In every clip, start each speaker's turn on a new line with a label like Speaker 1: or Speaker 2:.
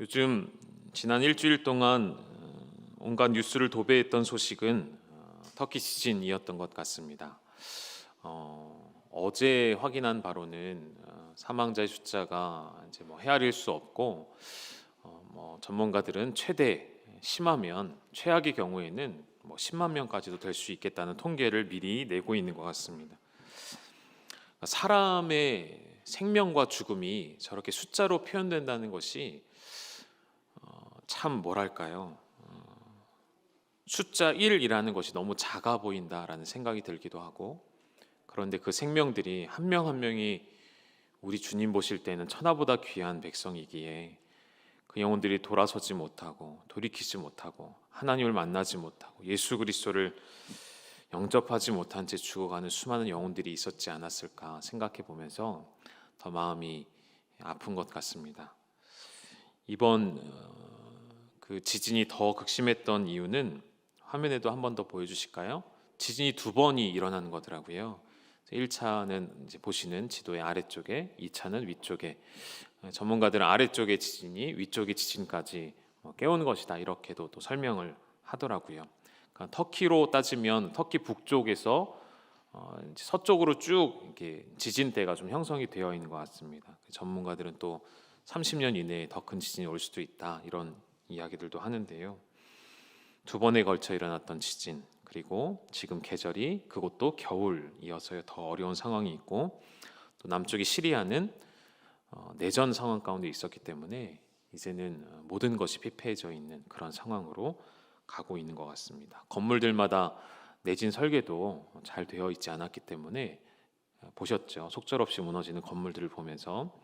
Speaker 1: 요즘 지난 일주일 동안 온갖 뉴스를 도배했던 소식은 터키 지진이었던 것 같습니다. 어제 확인한 바로는 사망자의 숫자가 이제 헤아릴 수 없고 전문가들은 최대 심하면 최악의 경우에는 10만 명까지도 될 수 있겠다는 통계를 미리 내고 있는 것 같습니다. 사람의 생명과 죽음이 저렇게 숫자로 표현된다는 것이 참 뭐랄까요? 숫자 1이라는 것이 너무 작아 보인다라는 생각이 들기도 하고, 그런데 그 생명들이 한 명 한 명이 우리 주님 보실 때는 천하보다 귀한 백성이기에 그 영혼들이 돌아서지 못하고 돌이키지 못하고 하나님을 만나지 못하고 예수 그리스도를 영접하지 못한 채 죽어가는 수많은 영혼들이 있었지 않았을까 생각해 보면서 더 마음이 아픈 것 같습니다. 이번 그 지진이 더 극심했던 이유는 화면에도 한 번 더 보여주실까요? 지진이 두 번이 일어나는 거더라고요. 1차는 이제 보시는 지도의 아래쪽에, 2차는 위쪽에. 전문가들은 아래쪽의 지진이 위쪽의 지진까지 깨우는 것이다, 이렇게도 또 설명을 하더라고요. 그러니까 터키로 따지면 터키 북쪽에서 이제 서쪽으로 쭉 이렇게 지진대가 좀 형성이 되어 있는 것 같습니다. 전문가들은 또 30년 이내에 더 큰 지진이 올 수도 있다, 이런 이야기들도 하는데요. 두 번에 걸쳐 일어났던 지진, 그리고 지금 계절이 그것도 겨울이어서 더 어려운 상황이 있고, 또 남쪽의 시리아는 내전 상황 가운데 있었기 때문에 이제는 모든 것이 피폐해져 있는 그런 상황으로 가고 있는 것 같습니다. 건물들마다 내진 설계도 잘 되어 있지 않았기 때문에 보셨죠? 속절없이 무너지는 건물들을 보면서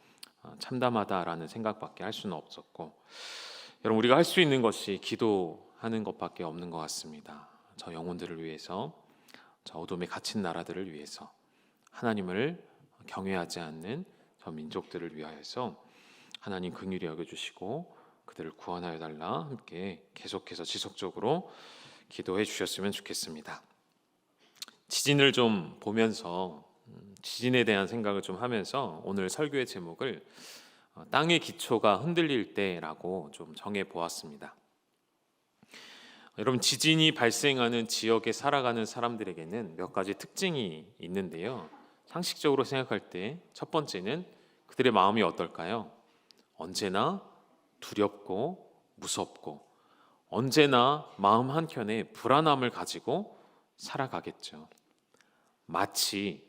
Speaker 1: 참담하다라는 생각밖에 할 수는 없었고, 여러분, 우리가 할 수 있는 것이 기도하는 것밖에 없는 것 같습니다. 저 영혼들을 위해서, 저 어둠에 갇힌 나라들을 위해서, 하나님을 경외하지 않는 저 민족들을 위하여서 하나님 긍휼히 여겨주시고 그들을 구원하여 달라 함께 계속해서 지속적으로 기도해 주셨으면 좋겠습니다. 지진을 좀 보면서 지진에 대한 생각을 좀 하면서 오늘 설교의 제목을 땅의 기초가 흔들릴 때라고 좀 정해 보았습니다. 여러분, 지진이 발생하는 지역에 살아가는 사람들에게는 몇 가지 특징이 있는데요. 상식적으로 생각할 때 첫 번째는 그들의 마음이 어떨까요? 언제나 두렵고 무섭고 언제나 마음 한켠에 불안함을 가지고 살아가겠죠. 마치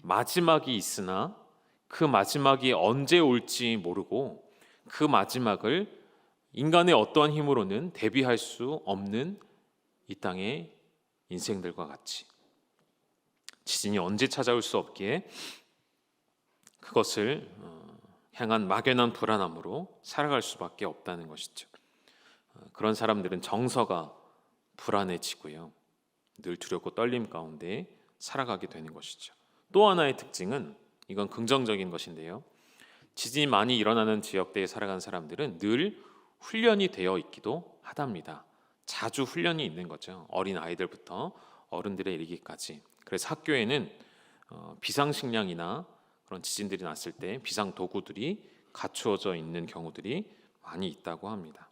Speaker 1: 마지막이 있으나 그 마지막이 언제 올지 모르고 그 마지막을 인간의 어떠한 힘으로는 대비할 수 없는 이 땅의 인생들과 같이 지진이 언제 찾아올 수 없기에 그것을 향한 막연한 불안함으로 살아갈 수밖에 없다는 것이죠. 그런 사람들은 정서가 불안해지고요, 늘 두렵고 떨림 가운데 살아가게 되는 것이죠. 또 하나의 특징은, 이건 긍정적인 것인데요, 지진이 많이 일어나는 지역대에 살아가는 사람들은 늘 훈련이 되어 있기도 하답니다. 자주 훈련이 있는 거죠. 어린 아이들부터 어른들에 이르기까지. 그래서 학교에는 비상식량이나 그런 지진들이 났을 때 비상 도구들이 갖추어져 있는 경우들이 많이 있다고 합니다.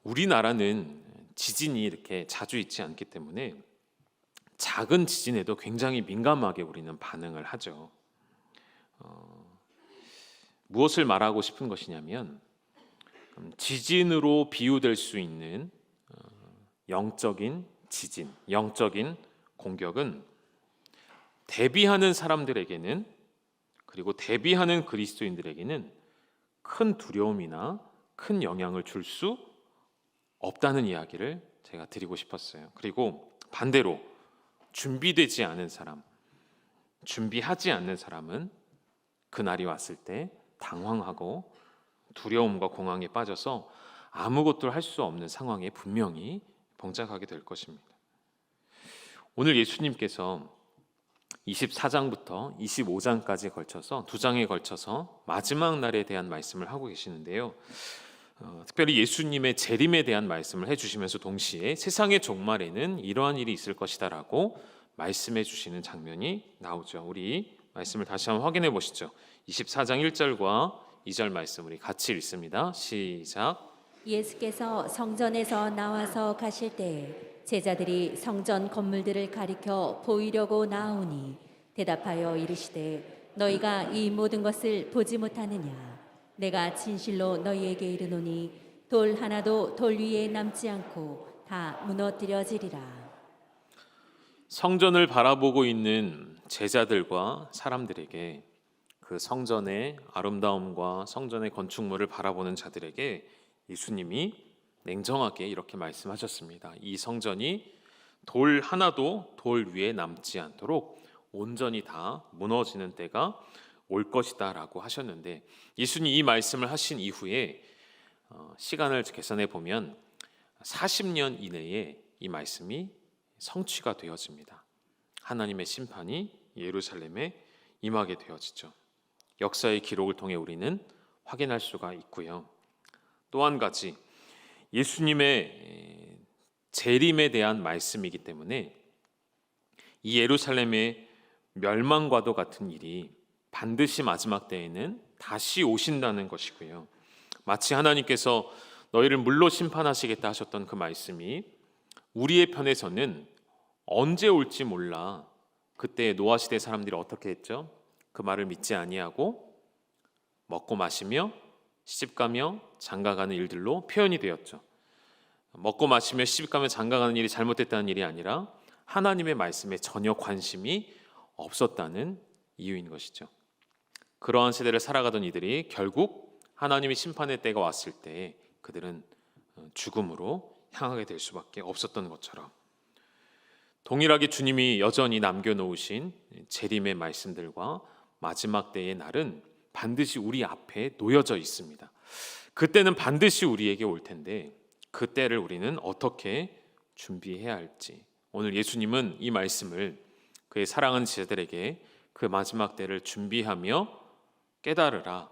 Speaker 1: 우리나라는 지진이 이렇게 자주 있지 않기 때문에 작은 지진에도 굉장히 민감하게 우리는 반응을 하죠. 무엇을 말하고 싶은 것이냐면, 지진으로 비유될 수 있는 영적인 지진, 영적인 공격은 대비하는 사람들에게는, 그리고 대비하는 그리스도인들에게는 큰 두려움이나 큰 영향을 줄 수 없다는 이야기를 제가 드리고 싶었어요. 그리고 반대로 준비되지 않은 사람, 준비하지 않는 사람은 그날이 왔을 때 당황하고 두려움과 공황에 빠져서 아무것도 할 수 없는 상황에 분명히 봉착하게 될 것입니다. 오늘 예수님께서 24장부터 25장까지 걸쳐서 두 장에 걸쳐서 마지막 날에 대한 말씀을 하고 계시는데요, 특별히 예수님의 재림에 대한 말씀을 해주시면서 동시에 세상의 종말에는 이러한 일이 있을 것이다 라고 말씀해 주시는 장면이 나오죠. 우리 말씀을 다시 한번 확인해 보시죠. 24장 1절과 2절 말씀 우리 같이 읽습니다. 시작.
Speaker 2: 예수께서 성전에서 나와서 가실 때에 제자들이 성전 건물들을 가리켜 보이려고 나오니 대답하여 이르시되 너희가 이 모든 것을 보지 못하느냐. 내가 진실로 너희에게 이르노니 돌 하나도 돌 위에 남지 않고 다 무너뜨려지리라.
Speaker 1: 성전을 바라보고 있는 제자들과 사람들에게, 그 성전의 아름다움과 성전의 건축물을 바라보는 자들에게 예수님이 냉정하게 이렇게 말씀하셨습니다. 이 성전이 돌 하나도 돌 위에 남지 않도록 온전히 다 무너지는 때가 올 것이다 라고 하셨는데, 예수님이 이 말씀을 하신 이후에 시간을 계산해 보면 40년 이내에 이 말씀이 성취가 되어집니다. 하나님의 심판이 예루살렘에 임하게 되어지죠. 역사의 기록을 통해 우리는 확인할 수가 있고요. 또 한 가지, 예수님의 재림에 대한 말씀이기 때문에 이 예루살렘의 멸망과도 같은 일이 반드시 마지막 때에는 다시 오신다는 것이고요. 마치 하나님께서 너희를 물로 심판하시겠다 하셨던 그 말씀이 우리의 편에서는 언제 올지 몰라, 그때 노아 시대 사람들이 어떻게 했죠? 그 말을 믿지 아니하고 먹고 마시며 시집가며 장가가는 일들로 표현이 되었죠. 먹고 마시며 시집가며 장가가는 일이 잘못됐다는 일이 아니라 하나님의 말씀에 전혀 관심이 없었다는 이유인 것이죠. 그러한 세대를 살아가던 이들이 결국 하나님의 심판의 때가 왔을 때 그들은 죽음으로 향하게 될 수밖에 없었던 것처럼, 동일하게 주님이 여전히 남겨놓으신 재림의 말씀들과 마지막 때의 날은 반드시 우리 앞에 놓여져 있습니다. 그때는 반드시 우리에게 올 텐데 그 때를 우리는 어떻게 준비해야 할지, 오늘 예수님은 이 말씀을 그의 사랑하는 제자들에게 그 마지막 때를 준비하며 깨달으라,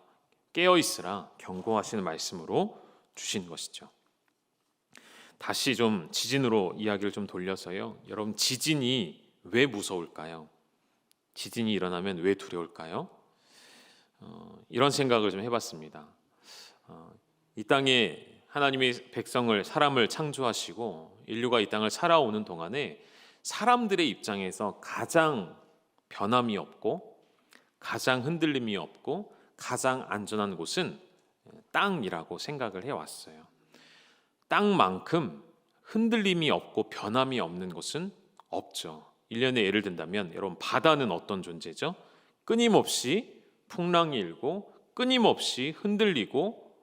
Speaker 1: 깨어있으라 경고하시는 말씀으로 주신 것이죠. 다시 좀 지진으로 이야기를 좀 돌려서요. 여러분, 지진이 왜 무서울까요? 지진이 일어나면 왜 두려울까요? 이런 생각을 좀 해봤습니다. 이 땅에 하나님의 백성을, 사람을 창조하시고 인류가 이 땅을 살아오는 동안에 사람들의 입장에서 가장 변함이 없고 가장 흔들림이 없고 가장 안전한 곳은 땅이라고 생각을 해왔어요. 땅만큼 흔들림이 없고 변함이 없는 곳은 없죠. 일련의 예를 든다면 여러분, 바다는 어떤 존재죠? 끊임없이 풍랑이 일고 끊임없이 흔들리고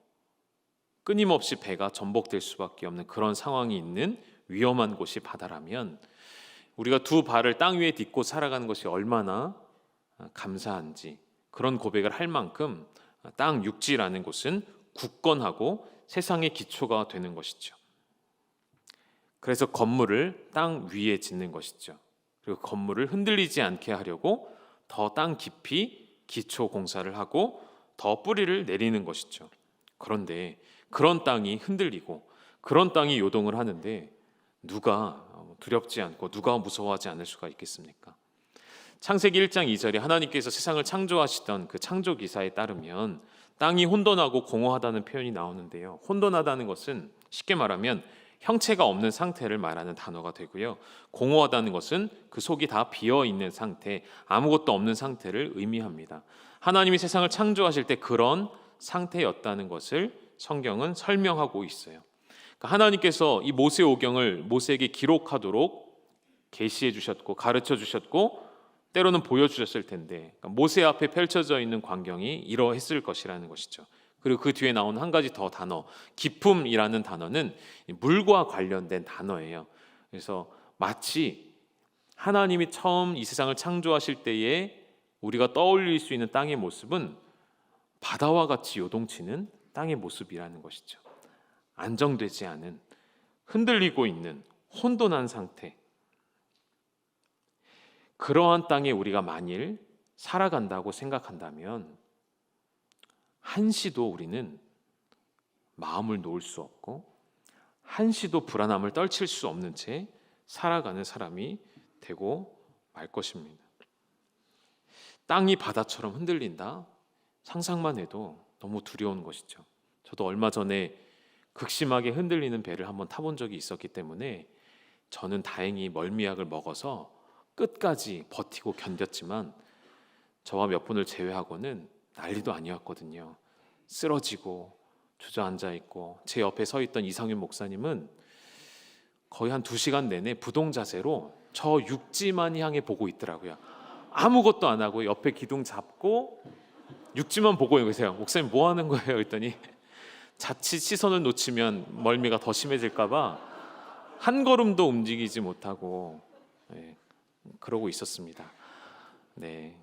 Speaker 1: 끊임없이 배가 전복될 수밖에 없는 그런 상황이 있는 위험한 곳이 바다라면, 우리가 두 발을 땅 위에 딛고 살아가는 것이 얼마나 감사한지 그런 고백을 할 만큼 땅 육지라는 곳은 굳건하고 세상의 기초가 되는 것이죠. 그래서 건물을 땅 위에 짓는 것이죠. 그리고 건물을 흔들리지 않게 하려고 더 땅 깊이 기초 공사를 하고 더 뿌리를 내리는 것이죠. 그런데 그런 땅이 흔들리고 그런 땅이 요동을 하는데 누가 두렵지 않고 누가 무서워하지 않을 수가 있겠습니까? 창세기 1장 2절에 하나님께서 세상을 창조하시던 그 창조 기사에 따르면 땅이 혼돈하고 공허하다는 표현이 나오는데요. 혼돈하다는 것은 쉽게 말하면 형체가 없는 상태를 말하는 단어가 되고요. 공허하다는 것은 그 속이 다 비어 있는 상태, 아무것도 없는 상태를 의미합니다. 하나님이 세상을 창조하실 때 그런 상태였다는 것을 성경은 설명하고 있어요. 그러니까 하나님께서 이 모세오경을 모세에게 기록하도록 계시해 주셨고 가르쳐 주셨고 때로는 보여주셨을 텐데, 그러니까 모세 앞에 펼쳐져 있는 광경이 이러했을 것이라는 것이죠. 그리고 그 뒤에 나온 한 가지 더 단어, 기품이라는 단어는 물과 관련된 단어예요. 그래서 마치 하나님이 처음 이 세상을 창조하실 때에 우리가 떠올릴 수 있는 땅의 모습은 바다와 같이 요동치는 땅의 모습이라는 것이죠. 안정되지 않은, 흔들리고 있는 혼돈한 상태, 그러한 땅에 우리가 만일 살아간다고 생각한다면 한시도 우리는 마음을 놓을 수 없고 한시도 불안함을 떨칠 수 없는 채 살아가는 사람이 되고 말 것입니다. 땅이 바다처럼 흔들린다? 상상만 해도 너무 두려운 것이죠. 저도 얼마 전에 극심하게 흔들리는 배를 한번 타본 적이 있었기 때문에 저는 다행히 멀미약을 먹어서 끝까지 버티고 견뎠지만 저와 몇 분을 제외하고는 난리도 아니었거든요. 쓰러지고 주저앉아 있고, 제 옆에 서 있던 이상윤 목사님은 거의 한 2시간 내내 부동 자세로 저 육지만 향해 보고 있더라고요. 아무것도 안 하고 옆에 기둥 잡고 육지만 보고 계세요. 목사님 뭐 하는 거예요? 그랬더니 자칫 시선을 놓치면 멀미가 더 심해질까 봐 한 걸음도 움직이지 못하고 그러고 있었습니다. 네.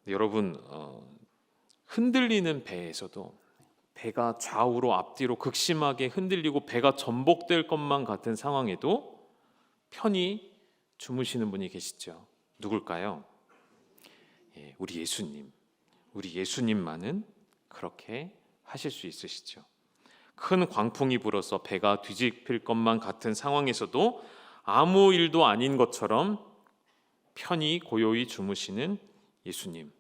Speaker 1: 여러분, 흔들리는 배에서도 배가 좌우로 앞뒤로 극심하게 흔들리고 배가 전복될 것만 같은 상황에도 편히 주무시는 분이 계시죠. 누굴까요? 우리 예수님. 우리 예수님만은 그렇게 하실 수 있으시죠. 큰 광풍이 불어서 배가 뒤집힐 것만 같은 상황에서도 아무 일도 아닌 것처럼 편히 고요히 주무시는 예수님.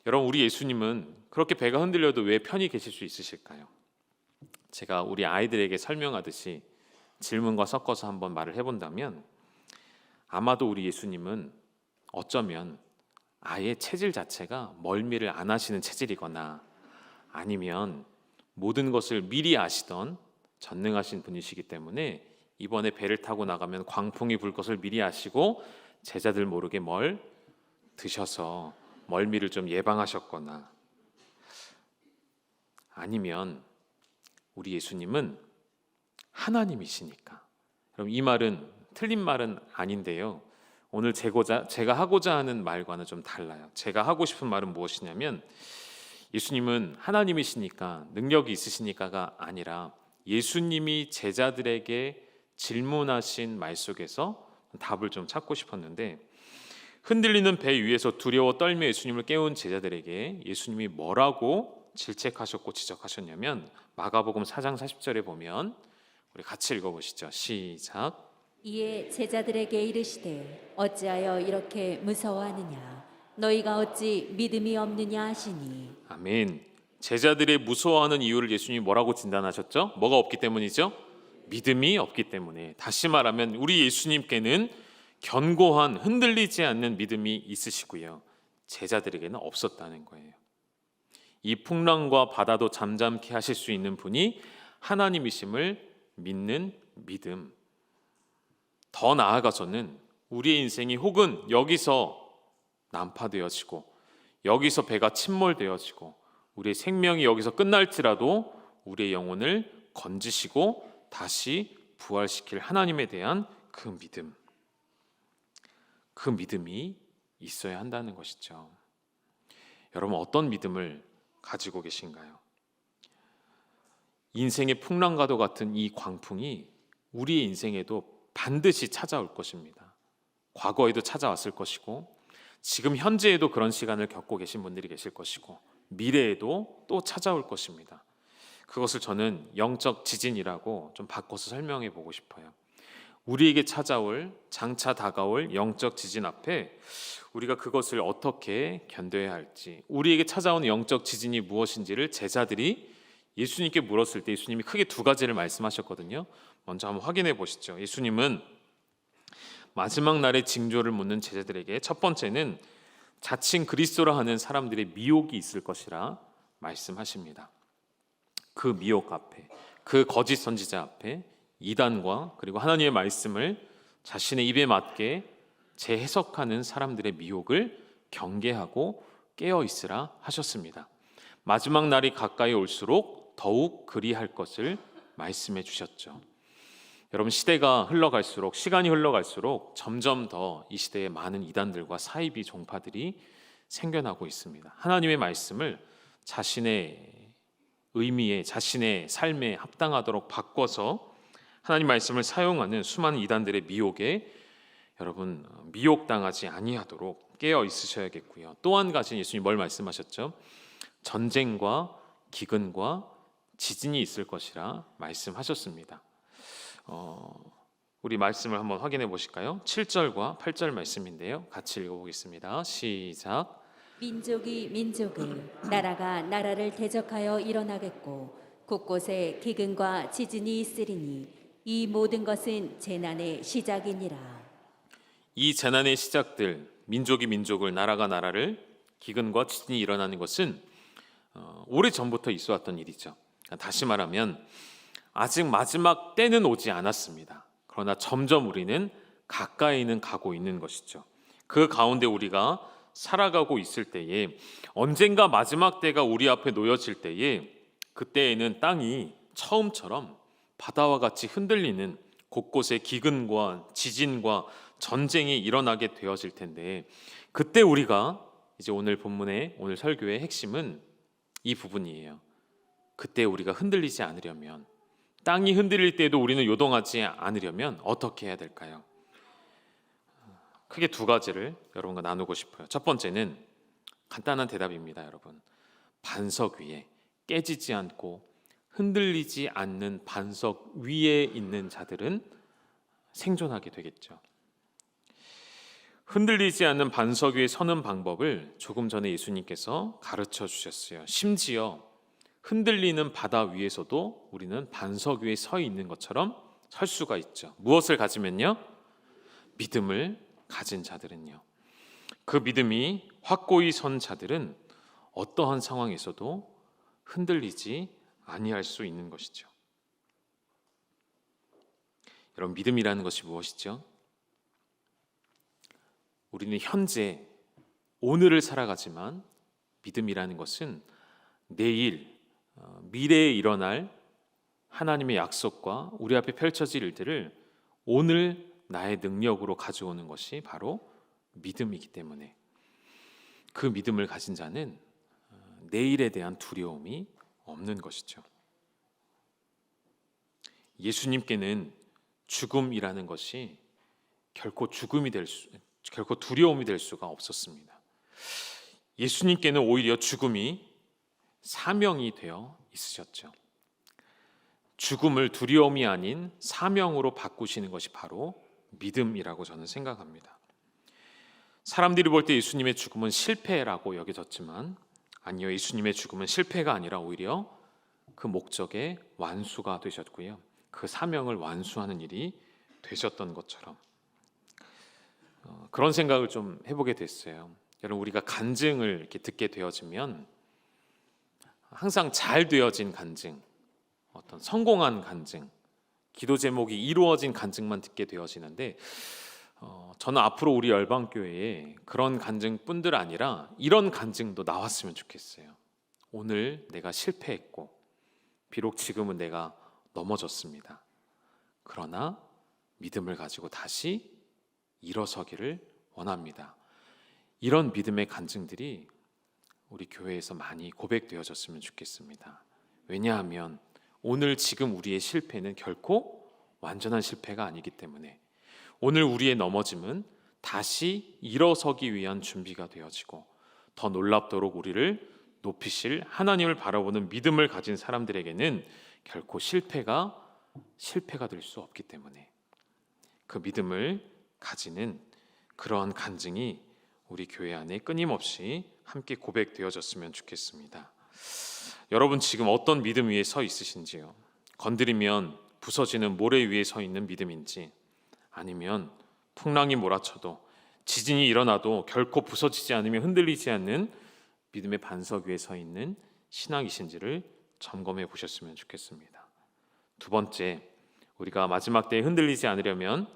Speaker 1: 여러분, 우리 예수님은 그렇게 배가 흔들려도 왜 편히 계실 수 있으실까요? 제가 우리 아이들에게 설명하듯이 질문과 섞어서 한번 말을 해본다면, 아마도 우리 예수님은 어쩌면 아예 체질 자체가 멀미를 안 하시는 체질이거나 아니면 모든 것을 미리 아시던 전능하신 분이시기 때문에 이번에 배를 타고 나가면 광풍이 불 것을 미리 아시고 제자들 모르게 드셔서 멀미를 좀 예방하셨거나, 아니면 우리 예수님은 하나님이시니까. 그럼 이 말은 틀린 말은 아닌데요. 오늘 제가 하고자 하는 말과는 좀 달라요. 제가 하고 싶은 말은 무엇이냐면, 예수님은 하나님이시니까, 능력이 있으시니까가 아니라 예수님이 제자들에게 질문하신 말 속에서 답을 좀 찾고 싶었는데, 흔들리는 배 위에서 두려워 떨며 예수님을 깨운 제자들에게 예수님이 뭐라고 질책하셨고 지적하셨냐면, 마가복음 4장 40절에 보면, 우리 같이 읽어보시죠. 시작.
Speaker 2: 이에 제자들에게 이르시되 어찌하여 이렇게 무서워하느냐 너희가 어찌 믿음이 없느냐 하시니.
Speaker 1: 아멘. 제자들의 무서워하는 이유를 예수님이 뭐라고 진단하셨죠? 뭐가 없기 때문이죠? 믿음이 없기 때문에. 다시 말하면 우리 예수님께는 견고한 흔들리지 않는 믿음이 있으시고요, 제자들에게는 없었다는 거예요. 이 풍랑과 바다도 잠잠케 하실 수 있는 분이 하나님이심을 믿는 믿음. 더 나아가서는 우리의 인생이 혹은 여기서 난파되어지고 여기서 배가 침몰되어지고 우리의 생명이 여기서 끝날지라도 우리의 영혼을 건지시고 다시 부활시킬 하나님에 대한 그 믿음, 그 믿음이 있어야 한다는 것이죠. 여러분, 어떤 믿음을 가지고 계신가요? 인생의 풍랑과도 같은 이 광풍이 우리의 인생에도 반드시 찾아올 것입니다. 과거에도 찾아왔을 것이고, 지금 현재에도 그런 시간을 겪고 계신 분들이 계실 것이고, 미래에도 또 찾아올 것입니다. 그것을 저는 영적 지진이라고 좀 바꿔서 설명해 보고 싶어요. 우리에게 찾아올, 장차 다가올 영적 지진 앞에 우리가 그것을 어떻게 견뎌야 할지, 우리에게 찾아오는 영적 지진이 무엇인지를 제자들이 예수님께 물었을 때 예수님이 크게 2가지를 말씀하셨거든요. 먼저 한번 확인해 보시죠. 예수님은 마지막 날의 징조를 묻는 제자들에게 첫 번째는 자칭 그리스도라 하는 사람들의 미혹이 있을 것이라 말씀하십니다. 그 미혹 앞에, 그 거짓 선지자 앞에 이단과 그리고 하나님의 말씀을 자신의 입에 맞게 재해석하는 사람들의 미혹을 경계하고 깨어 있으라 하셨습니다. 마지막 날이 가까이 올수록 더욱 그리할 것을 말씀해 주셨죠. 여러분, 시대가 흘러갈수록, 시간이 흘러갈수록 점점 더 이 시대에 많은 이단들과 사이비 종파들이 생겨나고 있습니다. 하나님의 말씀을 자신의 의미에, 자신의 삶에 합당하도록 바꿔서 하나님 말씀을 사용하는 수많은 이단들의 미혹에 여러분 미혹당하지 아니하도록 깨어 있으셔야겠고요. 또 한 가지 예수님이 뭘 말씀하셨죠? 전쟁과 기근과 지진이 있을 것이라 말씀하셨습니다. 우리 말씀을 한번 확인해 보실까요? 7절과 8절 말씀인데요. 같이 읽어보겠습니다. 시작.
Speaker 2: 민족이 민족을, 나라가 나라를 대적하여 일어나겠고 곳곳에 기근과 지진이 있으리니 이 모든 것은 재난의 시작이니라.
Speaker 1: 이 재난의 시작들, 민족이 민족을, 나라가 나라를, 기근과 지진이 일어나는 것은 오래전부터 있어왔던 일이죠. 다시 말하면 아직 마지막 때는 오지 않았습니다. 그러나 점점 우리는 가까이는 가고 있는 것이죠. 그 가운데 우리가 살아가고 있을 때에 언젠가 마지막 때가 우리 앞에 놓여질 때에 그때에는 땅이 처음처럼 바다와 같이 흔들리는 곳곳에 기근과 지진과 전쟁이 일어나게 되어질 텐데 그때 우리가 이제 오늘 본문의 오늘 설교의 핵심은 이 부분이에요. 그때 우리가 흔들리지 않으려면 땅이 흔들릴 때에도 우리는 요동하지 않으려면 어떻게 해야 될까요? 크게 두 가지를 여러분과 나누고 싶어요. 첫 번째는 간단한 대답입니다, 여러분. 반석 위에 깨지지 않고 흔들리지 않는 반석 위에 있는 자들은 생존하게 되겠죠. 흔들리지 않는 반석 위에 서는 방법을 조금 전에 예수님께서 가르쳐 주셨어요. 심지어 흔들리는 바다 위에서도 우리는 반석 위에 서 있는 것처럼 설 수가 있죠. 무엇을 가지면요? 믿음을 가진 자들은요. 그 믿음이 확고히 선 자들은 어떠한 상황에서도 흔들리지 아니할 수 있는 것이죠. 여러분, 믿음이라는 것이 무엇이죠? 우리는 현재 오늘을 살아가지만 믿음이라는 것은 내일 미래에 일어날 하나님의 약속과 우리 앞에 펼쳐질 일들을 오늘 나의 능력으로 가져오는 것이 바로 믿음이기 때문에 그 믿음을 가진 자는 내일에 대한 두려움이 없는 것이죠. 예수님께는 죽음이라는 것이 결코 두려움이 될 수가 없었습니다. 예수님께는 오히려 죽음이 사명이 되어 있으셨죠. 죽음을 두려움이 아닌 사명으로 바꾸시는 것이 바로 믿음이라고 저는 생각합니다. 사람들이 볼 때 예수님의 죽음은 실패라고 여겨졌지만 아니요, 예수님의 죽음은 실패가 아니라 오히려 그 목적의 완수가 되셨고요. 그 사명을 완수하는 일이 되셨던 것처럼 그런 생각을 좀 해보게 됐어요. 여러분, 우리가 간증을 이렇게 듣게 되어지면 항상 잘 되어진 간증, 어떤 성공한 간증, 기도 제목이 이루어진 간증만 듣게 되어지는데 저는 앞으로 우리 열방교회에 그런 간증뿐들 아니라 이런 간증도 나왔으면 좋겠어요. 오늘 내가 실패했고 비록 지금은 내가 넘어졌습니다. 그러나 믿음을 가지고 다시 일어서기를 원합니다. 이런 믿음의 간증들이 우리 교회에서 많이 고백되어졌으면 좋겠습니다. 왜냐하면 오늘 지금 우리의 실패는 결코 완전한 실패가 아니기 때문에 오늘 우리의 넘어짐은 다시 일어서기 위한 준비가 되어지고 더 놀랍도록 우리를 높이실 하나님을 바라보는 믿음을 가진 사람들에게는 결코 실패가 될 수 없기 때문에 그 믿음을 가지는 그러한 간증이 우리 교회 안에 끊임없이 함께 고백되어졌으면 좋겠습니다. 여러분, 지금 어떤 믿음 위에 서 있으신지요? 건드리면 부서지는 모래 위에 서 있는 믿음인지, 아니면 풍랑이 몰아쳐도 지진이 일어나도 결코 부서지지 않으며 흔들리지 않는 믿음의 반석 위에 서 있는 신앙이신지를 점검해 보셨으면 좋겠습니다. 두 번째, 우리가 마지막 때에 흔들리지 않으려면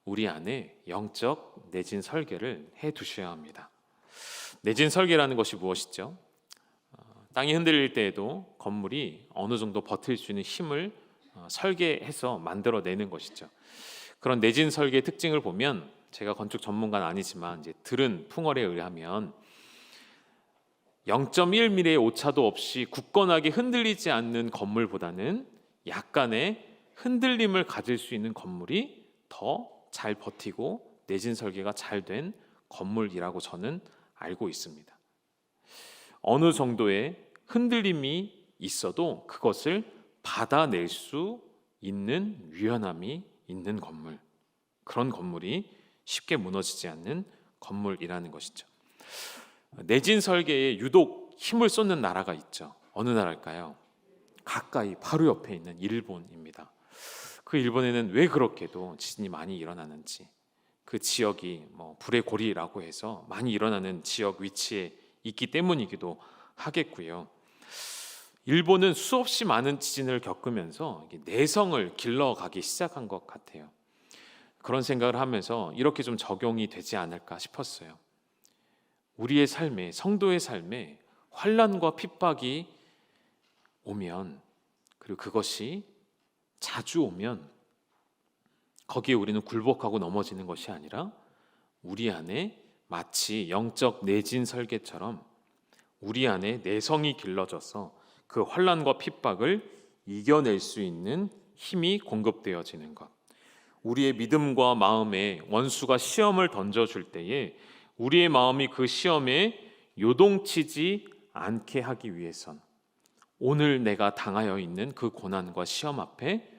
Speaker 1: 우리 안에 영적 내진 설계를 해 두셔야 합니다. 내진 설계라는 것이 무엇이죠? 땅이 흔들릴 때에도 건물이 어느 정도 버틸 수 있는 힘을 설계해서 만들어내는 것이죠. 그런 내진 설계의 특징을 보면, 제가 건축 전문가는 아니지만 이제 들은 풍월에 의하면 0.1mm의 오차도 없이 굳건하게 흔들리지 않는 건물보다는 약간의 흔들림을 가질 수 있는 건물이 더 잘 버티고 내진 설계가 잘 된 건물이라고 저는 알고 있습니다. 어느 정도의 흔들림이 있어도 그것을 받아낼 수 있는 유연함이 있는 건물, 그런 건물이 쉽게 무너지지 않는 건물이라는 것이죠. 내진 설계에 유독 힘을 쏟는 나라가 있죠. 어느 나라일까요? 가까이 바로 옆에 있는 일본입니다. 그 일본에는 왜 그렇게도 지진이 많이 일어나는지, 그 지역이 불의 고리라고 해서 많이 일어나는 지역 위치에 있기 때문이기도 하겠고요. 일본은 수없이 많은 지진을 겪으면서 내성을 길러가기 시작한 것 같아요. 그런 생각을 하면서 이렇게 좀 적용이 되지 않을까 싶었어요. 우리의 삶에, 성도의 삶에 환난과 핍박이 오면, 그리고 그것이 자주 오면 거기에 우리는 굴복하고 넘어지는 것이 아니라 우리 안에 마치 영적 내진 설계처럼 우리 안에 내성이 길러져서 그 환난과 핍박을 이겨낼 수 있는 힘이 공급되어지는 것. 우리의 믿음과 마음에 원수가 시험을 던져줄 때에 우리의 마음이 그 시험에 요동치지 않게 하기 위해선 오늘 내가 당하여 있는 그 고난과 시험 앞에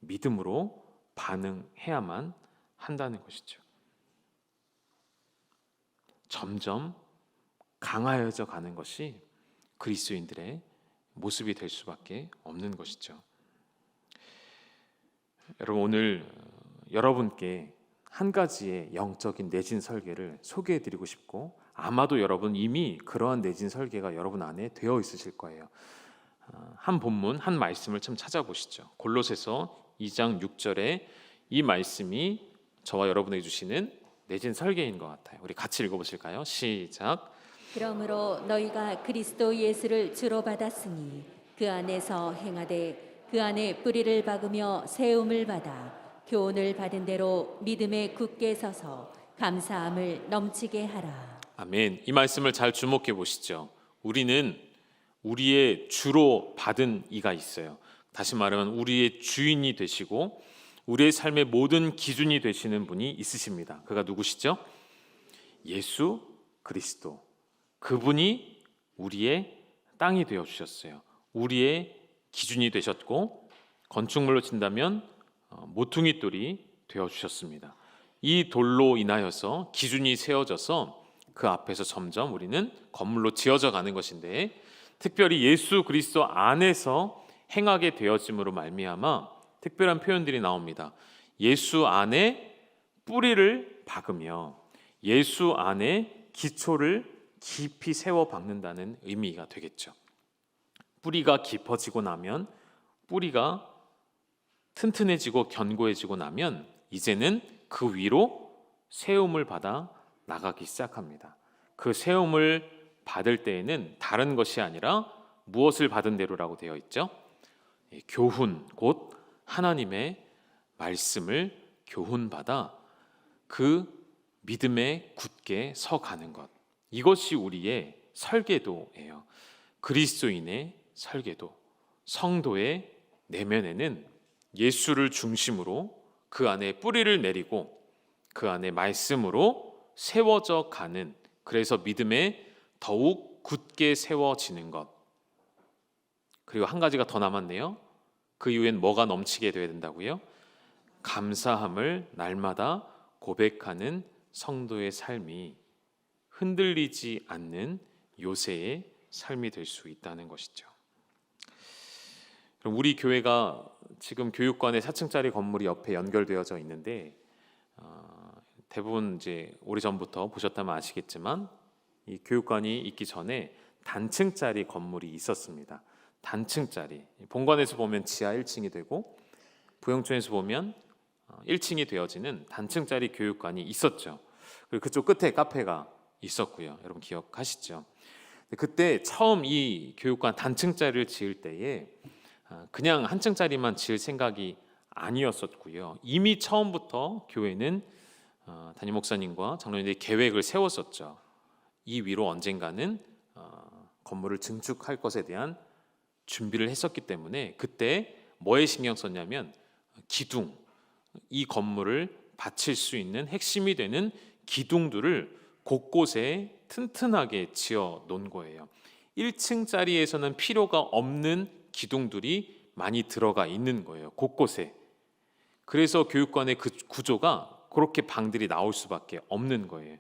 Speaker 1: 믿음으로 반응해야만 한다는 것이죠. 점점 강하여져 가는 것이 그리스도인들의 모습이 될 수밖에 없는 것이죠. 여러분, 오늘 여러분께 한 가지의 영적인 내진 설계를 소개해드리고 싶고, 아마도 여러분 이미 그러한 내진 설계가 여러분 안에 되어 있으실 거예요. 한 본문, 한 말씀을 좀 찾아보시죠. 골로새서 2장 6절에 이 말씀이 저와 여러분에게 주시는 내진 설계인 것 같아요. 우리 같이 읽어보실까요? 시작.
Speaker 2: 그러므로 너희가 그리스도 예수를 주로 받았으니 그 안에서 행하되 그 안에 뿌리를 박으며 세움을 받아 교훈을 받은 대로 믿음에 굳게 서서 감사함을 넘치게 하라.
Speaker 1: 아멘. 이 말씀을 잘 주목해 보시죠. 우리는 우리의 주로 받은 이가 있어요. 다시 말하면 우리의 주인이 되시고 우리의 삶의 모든 기준이 되시는 분이 있으십니다. 그가 누구시죠? 예수 그리스도. 그분이 우리의 땅이 되어 주셨어요. 우리의 기준이 되셨고, 건축물로 친다면 모퉁이 돌이 되어 주셨습니다. 이 돌로 인하여서 기준이 세워져서 그 앞에서 점점 우리는 건물로 지어져 가는 것인데, 특별히 예수 그리스도 안에서 행하게 되어짐으로 말미암아 특별한 표현들이 나옵니다. 예수 안에 뿌리를 박으며 예수 안에 기초를 깊이 세워 박는다는 의미가 되겠죠. 뿌리가 깊어지고 나면, 뿌리가 튼튼해지고 견고해지고 나면 이제는 그 위로 세움을 받아 나가기 시작합니다. 그 세움을 받을 때에는 다른 것이 아니라 무엇을 받은 대로라고 되어 있죠? 교훈, 곧 하나님의 말씀을 교훈받아 그 믿음에 굳게 서가는 것. 이것이 우리의 설계도예요. 그리스도인의 설계도. 성도의 내면에는 예수를 중심으로 그 안에 뿌리를 내리고 그 안에 말씀으로 세워져 가는, 그래서 믿음에 더욱 굳게 세워지는 것. 그리고 한 가지가 더 남았네요. 그 이후엔 뭐가 넘치게 되어야 된다고요? 감사함을 날마다 고백하는 성도의 삶이 흔들리지 않는 요새의 삶이 될 수 있다는 것이죠. 그럼 우리 교회가 지금 교육관의 4층짜리 건물이 옆에 연결되어져 있는데, 대부분 이제 오래전부터 보셨다면 아시겠지만 이 교육관이 있기 전에 단층짜리 건물이 있었습니다. 단층짜리. 본관에서 보면 지하 1층이 되고 부영촌에서 보면 1층이 되어지는 단층짜리 교육관이 있었죠. 그리고 그쪽 끝에 카페가 있었고요. 여러분 기억하시죠? 그때 처음 이 교육관 단층짜리를 지을 때에 그냥 한 층짜리만 지을 생각이 아니었었고요. 이미 처음부터 교회는 담임 목사님과 장로님들이 계획을 세웠었죠. 이 위로 언젠가는 건물을 증축할 것에 대한 준비를 했었기 때문에 그때 뭐에 신경 썼냐면 기둥, 이 건물을 받칠 수 있는 핵심이 되는 기둥들을 곳곳에 튼튼하게 지어 놓은 거예요. 1층짜리에서는 필요가 없는 기둥들이 많이 들어가 있는 거예요. 곳곳에. 그래서 교육관의 그 구조가 그렇게 방들이 나올 수밖에 없는 거예요.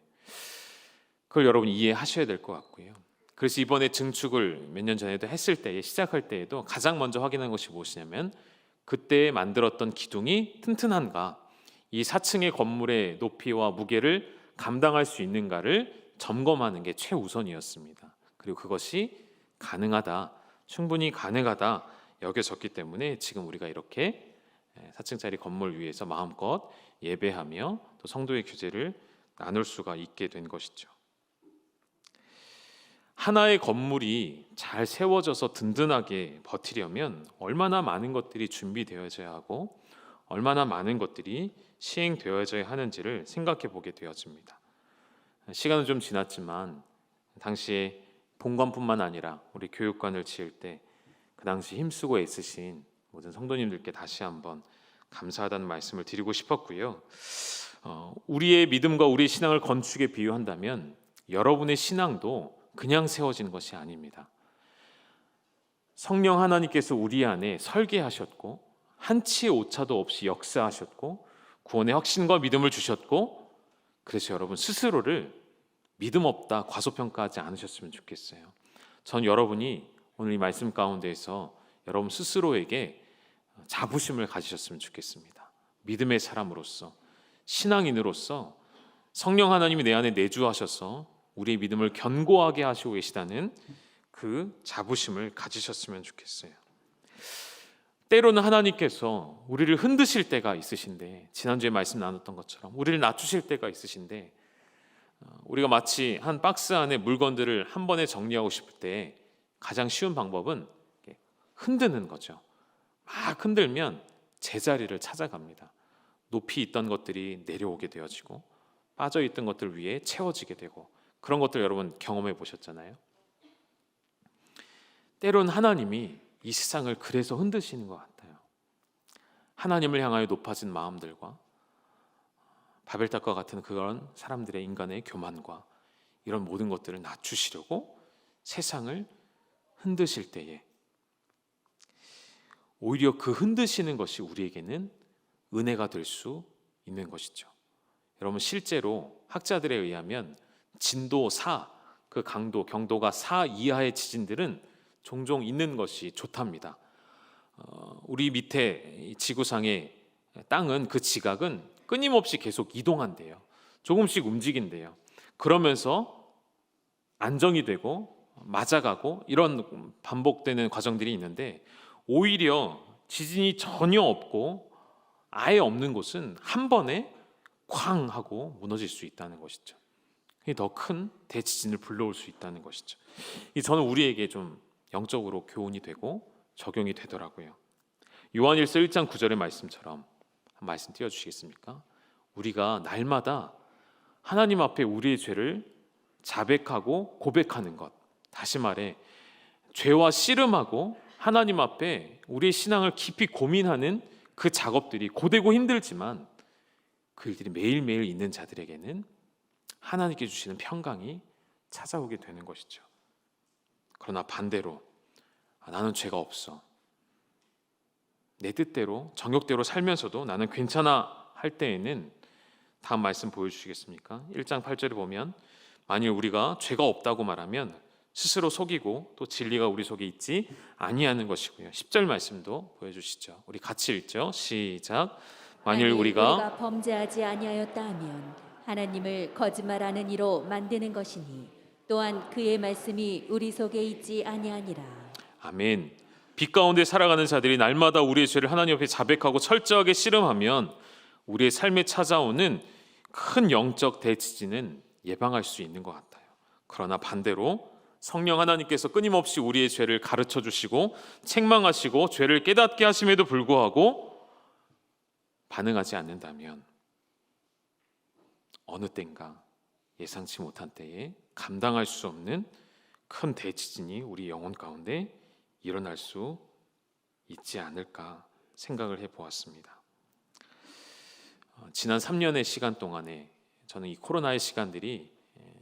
Speaker 1: 그걸 여러분 이해하셔야 될 것 같고요. 그래서 이번에 증축을 몇 년 전에도 했을 때에 시작할 때에도 가장 먼저 확인한 것이 무엇이냐면 그때 만들었던 기둥이 튼튼한가, 이 4층의 건물의 높이와 무게를 감당할 수 있는가를 점검하는 게 최우선이었습니다. 그리고 그것이 가능하다, 충분히 가능하다 여겨졌기 때문에 지금 우리가 이렇게 4층짜리 건물 위에서 마음껏 예배하며 또 성도의 교제를 나눌 수가 있게 된 것이죠. 하나의 건물이 잘 세워져서 든든하게 버티려면 얼마나 많은 것들이 준비되어져야 하고 얼마나 많은 것들이 시행되어져야 하는지를 생각해 보게 되어집니다. 시간은 좀 지났지만 당시에 본관뿐만 아니라 우리 교육관을 지을 때 그 당시 힘쓰고 애쓰신 모든 성도님들께 다시 한번 감사하다는 말씀을 드리고 싶었고요. 우리의 믿음과 우리의 신앙을 건축에 비유한다면 여러분의 신앙도 그냥 세워지는 것이 아닙니다. 성령 하나님께서 우리 안에 설계하셨고 한치의 오차도 없이 역사하셨고 구원의 확신과 믿음을 주셨고, 그래서 여러분 스스로를 믿음 없다 과소평가하지 않으셨으면 좋겠어요. 전 여러분이 오늘 이 말씀 가운데에서 여러분 스스로에게 자부심을 가지셨으면 좋겠습니다. 믿음의 사람으로서, 신앙인으로서 성령 하나님이 내 안에 내주하셔서 우리의 믿음을 견고하게 하시고 계시다는 그 자부심을 가지셨으면 좋겠어요. 때로는 하나님께서 우리를 흔드실 때가 있으신데, 지난주에 말씀 나눴던 것처럼 우리를 낮추실 때가 있으신데, 우리가 마치 한 박스 안에 물건들을 한 번에 정리하고 싶을 때 가장 쉬운 방법은 흔드는 거죠. 막 흔들면 제자리를 찾아갑니다. 높이 있던 것들이 내려오게 되어지고 빠져있던 것들 위에 채워지게 되고, 그런 것들 여러분 경험해 보셨잖아요. 때론 하나님이 이 세상을 그래서 흔드시는 것 같아요. 하나님을 향하여 높아진 마음들과 바벨탑과 같은 그런 사람들의 인간의 교만과 이런 모든 것들을 낮추시려고 세상을 흔드실 때에 오히려 그 흔드시는 것이 우리에게는 은혜가 될 수 있는 것이죠. 여러분 실제로 학자들에 의하면 진도 4, 그 강도, 경도가 4 이하의 지진들은 종종 있는 것이 좋답니다. 우리 밑에 지구상의 땅은, 그 지각은 끊임없이 계속 이동한대요. 조금씩 움직인대요. 그러면서 안정이 되고 맞아가고 이런 반복되는 과정들이 있는데, 오히려 지진이 전혀 없고 아예 없는 곳은 한 번에 쾅 하고 무너질 수 있다는 것이죠. 더 큰 대지진을 불러올 수 있다는 것이죠. 저는 우리에게 좀 영적으로 교훈이 되고 적용이 되더라고요. 요한일서 1장 9절의 말씀처럼 한 말씀 띄워주시겠습니까? 우리가 날마다 하나님 앞에 우리의 죄를 자백하고 고백하는 것, 다시 말해 죄와 씨름하고 하나님 앞에 우리의 신앙을 깊이 고민하는 그 작업들이 고되고 힘들지만 그 일들이 매일매일 있는 자들에게는 하나님께 주시는 평강이 찾아오게 되는 것이죠. 그러나 반대로 나는 죄가 없어, 내 뜻대로 정욕대로 살면서도 나는 괜찮아 할 때에는 다음 말씀 보여주시겠습니까? 1장 8절에 보면 만일 우리가 죄가 없다고 말하면 스스로 속이고 또 진리가 우리 속에 있지 아니하는 것이고요. 10절 말씀도 보여주시죠. 우리 같이 읽죠. 시작. 만일 우리가
Speaker 2: 범죄하지 아니하였다 하면 하나님을 거짓말하는 이로 만드는 것이니 또한 그의 말씀이 우리 속에 있지 아니하니라.
Speaker 1: 아멘. 빛 가운데 살아가는 자들이 날마다 우리의 죄를 하나님 앞에 자백하고 철저하게 씨름하면 우리의 삶에 찾아오는 큰 영적 대지진은 예방할 수 있는 것 같아요. 그러나 반대로 성령 하나님께서 끊임없이 우리의 죄를 가르쳐 주시고 책망하시고 죄를 깨닫게 하심에도 불구하고 반응하지 않는다면 어느 때인가 예상치 못한 때에 감당할 수 없는 큰 대지진이 우리 영혼 가운데 일어날 수 있지 않을까 생각을 해보았습니다. 지난 3년의 시간 동안에 저는 이 코로나의 시간들이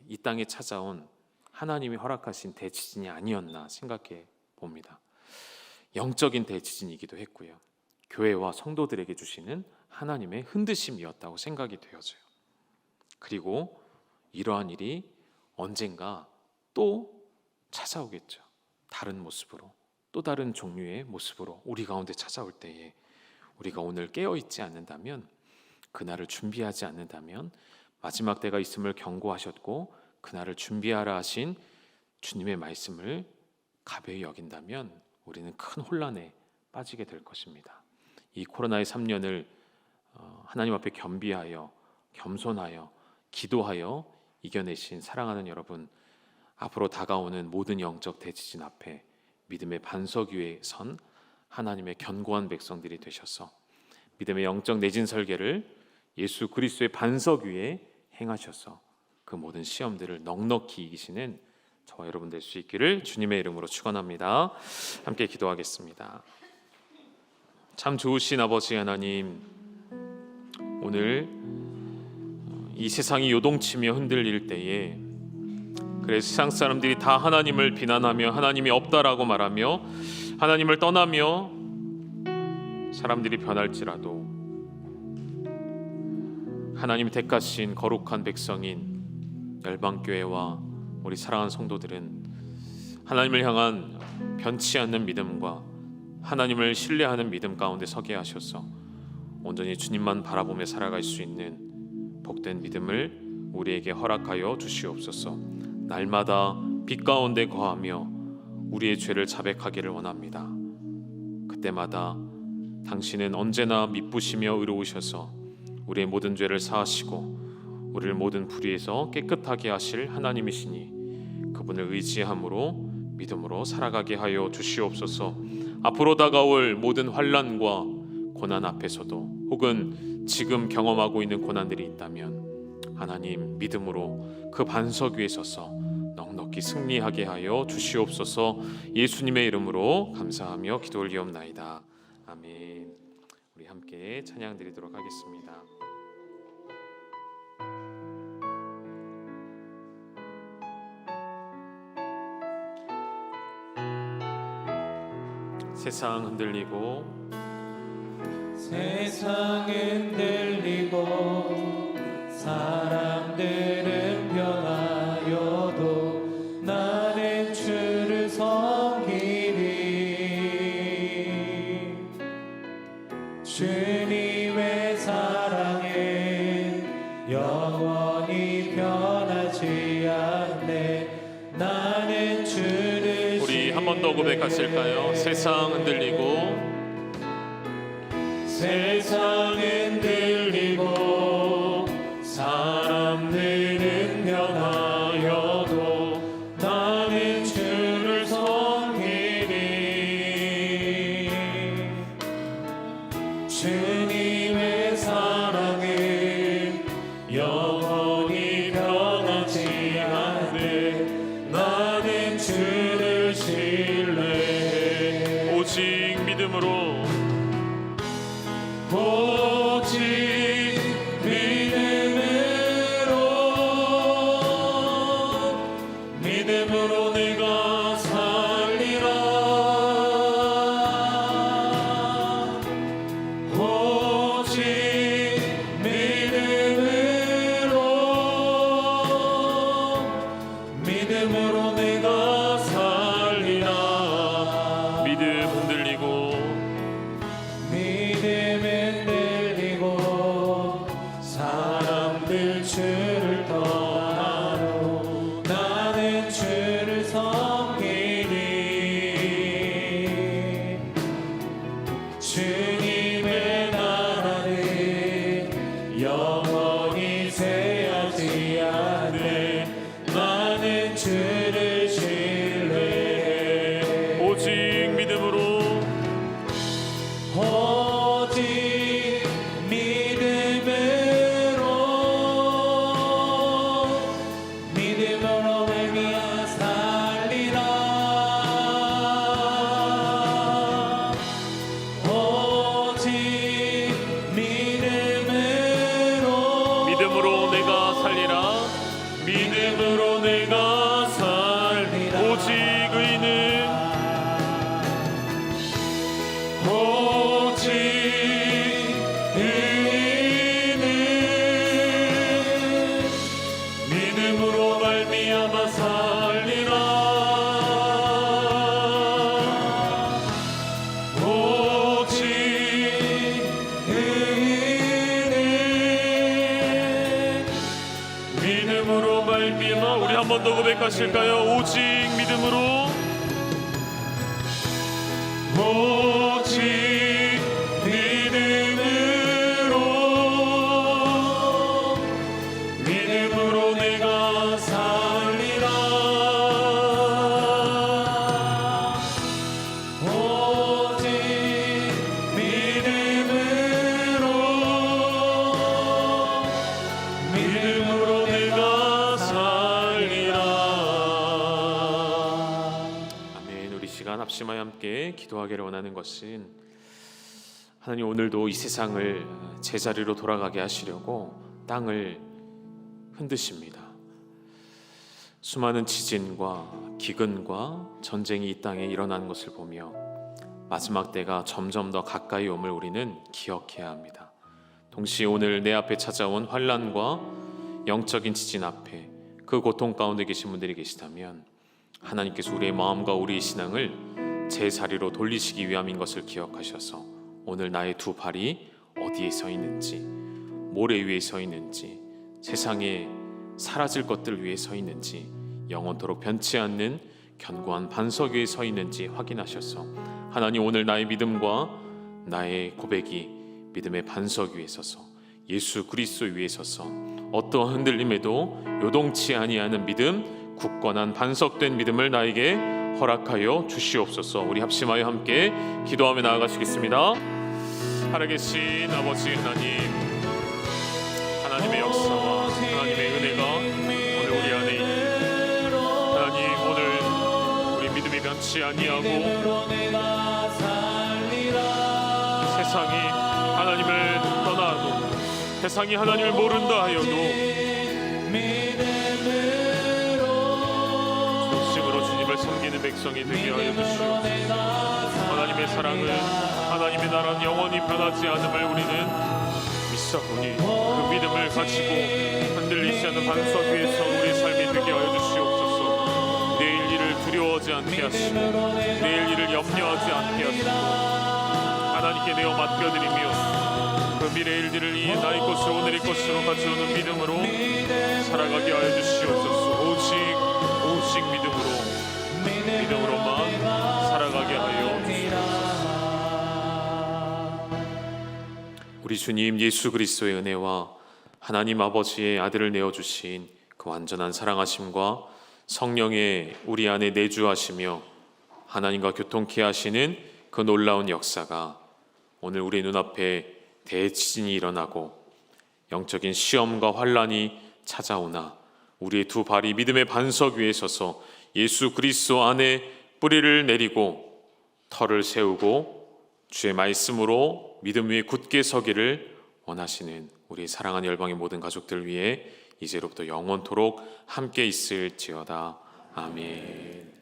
Speaker 1: 이 땅에 찾아온 하나님이 허락하신 대지진이 아니었나 생각해 봅니다. 영적인 대지진이기도 했고요. 교회와 성도들에게 주시는 하나님의 흔드심이었다고 생각이 되어져요. 그리고 이러한 일이 언젠가 또 찾아오겠죠. 다른 모습으로, 또 다른 종류의 모습으로 우리 가운데 찾아올 때에 우리가 오늘 깨어있지 않는다면, 그날을 준비하지 않는다면, 마지막 때가 있음을 경고하셨고 그날을 준비하라 하신 주님의 말씀을 가벼이 여긴다면 우리는 큰 혼란에 빠지게 될 것입니다. 이 코로나의 3년을 하나님 앞에 겸비하여, 겸손하여, 기도하여 이겨내신 사랑하는 여러분, 앞으로 다가오는 모든 영적 대지진 앞에 믿음의 반석 위에 선 하나님의 견고한 백성들이 되셔서 믿음의 영적 내진 설계를 예수 그리스도의 반석 위에 행하셔서 그 모든 시험들을 넉넉히 이기시는 저와 여러분 될 수 있기를 주님의 이름으로 축원합니다. 함께 기도하겠습니다. 참 좋으신 아버지 하나님, 오늘 이 세상이 요동치며 흔들릴 때에, 그래 세상 사람들이 다 하나님을 비난하며 하나님이 없다라고 말하며 하나님을 떠나며 사람들이 변할지라도 하나님이 택하신 거룩한 백성인 열방교회와 우리 사랑하는 성도들은 하나님을 향한 변치 않는 믿음과 하나님을 신뢰하는 믿음 가운데 서게 하셔서 온전히 주님만 바라보며 살아갈 수 있는 복된 믿음을 우리에게 허락하여 주시옵소서. 날마다 빛 가운데 거하며 우리의 죄를 자백하기를 원합니다. 그때마다 당신은 언제나 미쁘시며 의로우셔서 우리의 모든 죄를 사하시고 우리를 모든 불의에서 깨끗하게 하실 하나님이시니 그분을 의지함으로 믿음으로 살아가게 하여 주시옵소서. 앞으로 다가올 모든 환난과 고난 앞에서도 혹은 지금 경험하고 있는 고난들이 있다면 하나님 믿음으로 그 반석 위에 서서 넉넉히 승리하게 하여 주시옵소서. 예수님의 이름으로 감사하며 기도 올리옵나이다. 아멘. 우리 함께 찬양 드리도록 하겠습니다. 세상 흔들리고
Speaker 3: 사람들은 변하여도 나는 주를 섬기리. 주님의 사랑은 영원히 변하지 않네. 나는 주를
Speaker 1: 우리 한 번 더 고백하실까요? 세상 흔들리고
Speaker 3: 사람들은 변하여도 나는 주를 섬기리. 주님의 사랑은 영원히 변하지 않네. 나는 주를 신뢰해.
Speaker 1: 오직 믿음으로
Speaker 3: 믿음으로 내가 살리라. 오직 믿음으로 내가 살리라.
Speaker 1: 믿음 흔들리고 고백하실까요? 오직 믿음으로,
Speaker 3: 오직 믿음으로 내가 살리라. 오직 믿음으로 내가 살리라.
Speaker 1: 아멘. 우리 시간 합심하여 함께 기도하기를 원하는 것은 하나님, 오늘도 이 세상을 제자리로 돌아가게 하시려고 땅을 흔드십니다. 수많은 지진과 기근과 전쟁이 이 땅에 일어나는 것을 보며 마지막 때가 점점 더 가까이 옴을 우리는 기억해야 합니다. 동시에 오늘 내 앞에 찾아온 환난과 영적인 지진 앞에 그 고통 가운데 계신 분들이 계시다면 하나님께서 우리의 마음과 우리의 신앙을 제자리로 돌리시기 위함인 것을 기억하셔서 오늘 나의 두 발이 어디에 서 있는지, 모래 위에 서 있는지, 세상에 사라질 것들 위에 서 있는지, 영원토록 변치 않는 견고한 반석 위에 서 있는지 확인하셔서 하나님, 오늘 나의 믿음과 나의 고백이 믿음의 반석 위에 서서 예수 그리스도 위에 서서 어떠한 흔들림에도 요동치 아니하는 믿음, 굳건한 반석된 믿음을 나에게 허락하여 주시옵소서. 우리 합심하여 함께 기도하며 나아가시겠습니다. 살아계신 아버지 하나님, 하나님의 역사와 하나님의 은혜가 오늘 우리 안에 있는 하나님, 오늘 우리 믿음이 변치 아니하고 세상이 하나님을 떠나도, 세상이 하나님을 모른다 하여도 중심으로 주님을 섬기는 백성이 되게 하여 주시옵소서. 하나님의 사랑은, 하나님의 나라는 영원히 변하지 않음을 우리는 믿사오니 그 믿음을 가지고 흔들리지 않는 반석 위에서 우리의 삶이 되게 하여 주시옵소서. 내일 일을 두려워하지 않게 하시고 내일 일을 염려하지 않게 하시고 하나님께 내어 맡겨드리며 그 미래 일들을 이 나의 것으로 오늘의 것으로 가져오는 믿음으로 살아가게 하여 주시옵소서. 오직 믿음으로만 살아가게 하여 주시옵소서. 우리 주님 예수 그리스도의 은혜와 하나님 아버지의 아들을 내어주신 그 완전한 사랑하심과 성령의 우리 안에 내주하시며 하나님과 교통케 하시는 그 놀라운 역사가 오늘 우리 눈앞에 대지진이 일어나고 영적인 시험과 환난이 찾아오나 우리의 두 발이 믿음의 반석 위에 서서 예수 그리스도 안에 뿌리를 내리고 터를 세우고 주의 말씀으로 믿음 위에 굳게 서기를 원하시는 우리 사랑하는 열방의 모든 가족들 위해 이제로부터 영원토록 함께 있을지어다. 아멘.